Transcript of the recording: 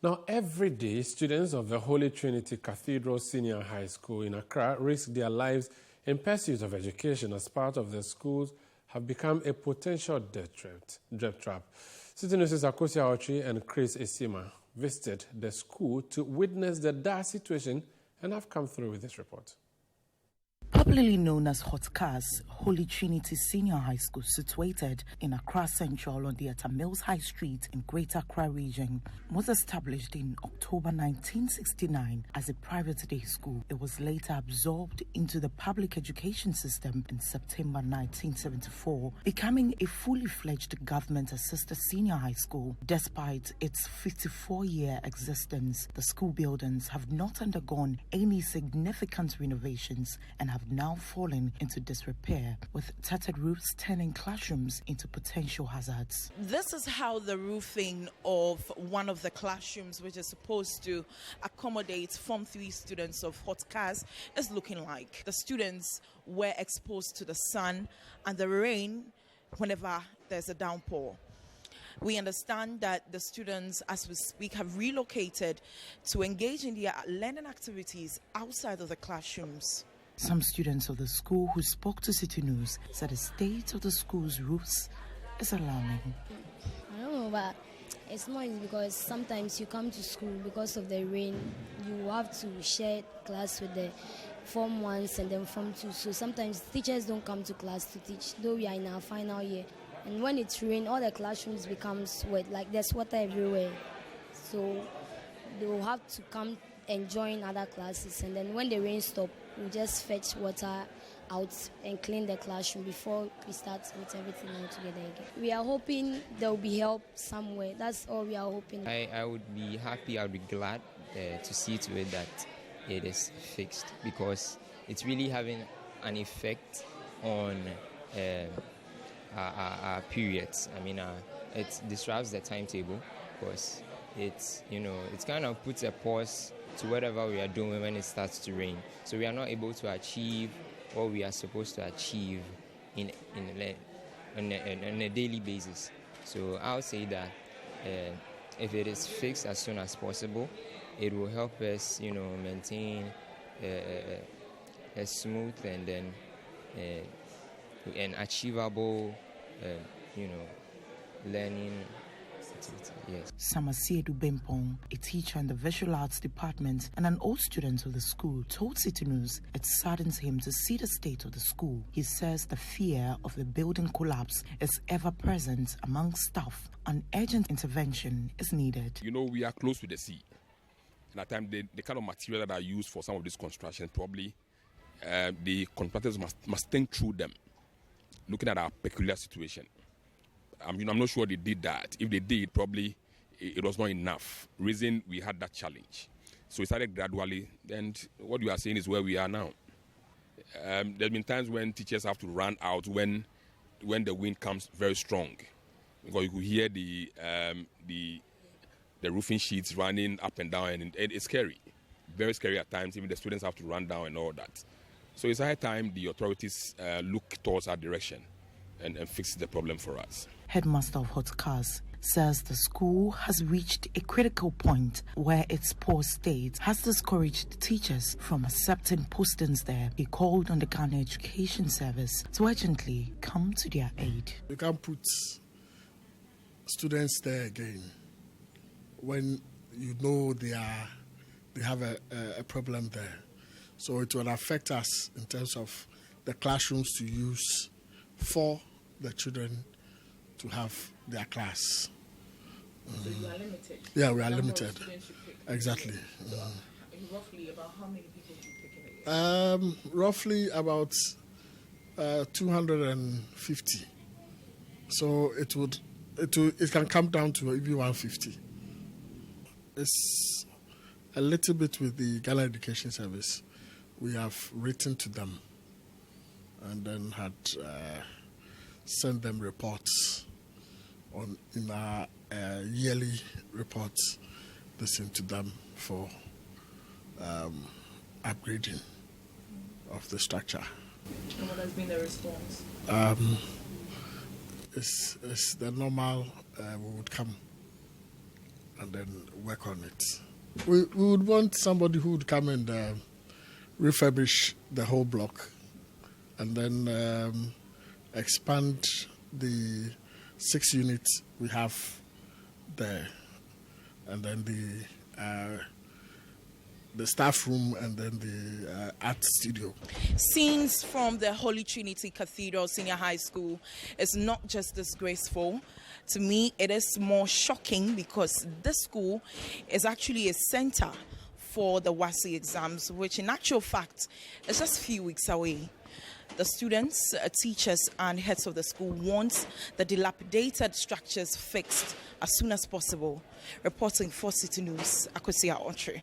Now, every day, students of the Holy Trinity Cathedral Senior High School in Accra risk their lives in pursuit of education as part of their schools have become a potential death trap. City News' Akosia Autry and Chris Esima visited the school to witness the dire situation and have come through with this report. Popularly known as Hot Cars, Holy Trinity Senior High School, situated in Accra Central on the Atta Mills High Street in Greater Accra region, was established in October 1969 as a private day school. It was later absorbed into the public education system in September 1974, becoming a fully fledged government-assisted senior high school. Despite its 54-year existence, the school buildings have not undergone any significant renovations and have now fallen into disrepair, with tattered roofs turning classrooms into potential hazards. This is how the roofing of one of the classrooms, which is supposed to accommodate Form 3 students of Hot Cars, is looking like. The students were exposed to the sun and the rain whenever there's a downpour. We understand that the students, as we speak, have relocated to engage in their learning activities outside of the classrooms. Some students of the school who spoke to City News said the state of the school's roofs is alarming. I don't know, but it's not easy because sometimes you come to school because of the rain. You have to share class with the Form 1s and then Form 2. So sometimes teachers don't come to class to teach, though we are in our final year. And when it's rain, all the classrooms becomes wet, like there's water everywhere. So they will have to come and join other classes, and then when the rain stops, we just fetch water out and clean the classroom before we start with everything all together again. We are hoping there will be help somewhere. That's all we are hoping. I would be happy, I would be glad to see to it that it is fixed, because it's really having an effect on our periods. I mean, it disrupts the timetable, because it's kind of puts a pause to whatever we are doing when it starts to rain. So we are not able to achieve what we are supposed to achieve on a daily basis. So I'll say that if it is fixed as soon as possible, it will help us, maintain a smooth and then an achievable, learning. Yes. Samasiedu Bempong, a teacher in the visual arts department and an old student of the school, told City News it saddens him to see the state of the school. He says the fear of the building collapse is ever present among staff. An urgent intervention is needed. We are close to the sea. And at times, the kind of material that are used for some of this construction, probably the contractors must think through them, looking at our peculiar situation. I'm not sure they did that. If they did, probably it was not enough. Reason we had that challenge. So we started gradually, and what you are saying is where we are now. There have been times when teachers have to run out when the wind comes very strong, because you could hear the roofing sheets running up and down, and it's scary, very scary at times. Even the students have to run down and all that. So it's high time the authorities look towards our direction and fix the problem for us. Headmaster of Hot Cars says the school has reached a critical point where its poor state has discouraged teachers from accepting postings there. He called on the Ghana Education Service to urgently come to their aid. You can't put students there again when you know they have a problem there. So it will affect us in terms of the classrooms to use for the children to have their class. So you are limited? Yeah, we are limited. Exactly. So roughly about how many people do you pick in a year? Roughly about 250. So it can come down to maybe 150. It's a little bit with the Ghana Education Service. We have written to them and then had sent them reports in our yearly reports, listen to them for upgrading of the structure. And what has been the response? It's the normal, we would come and then work on it. We would want somebody who would come and refurbish the whole block and then expand the 6 units we have there, and then the staff room, and then the art studio. Scenes from the Holy Trinity Cathedral Senior High School is not just disgraceful. To me, it is more shocking because this school is actually a center for the WASSCE exams, which in actual fact is just a few weeks away. The students, teachers and heads of the school want the dilapidated structures fixed as soon as possible. Reporting for City News, Akosia Ontre.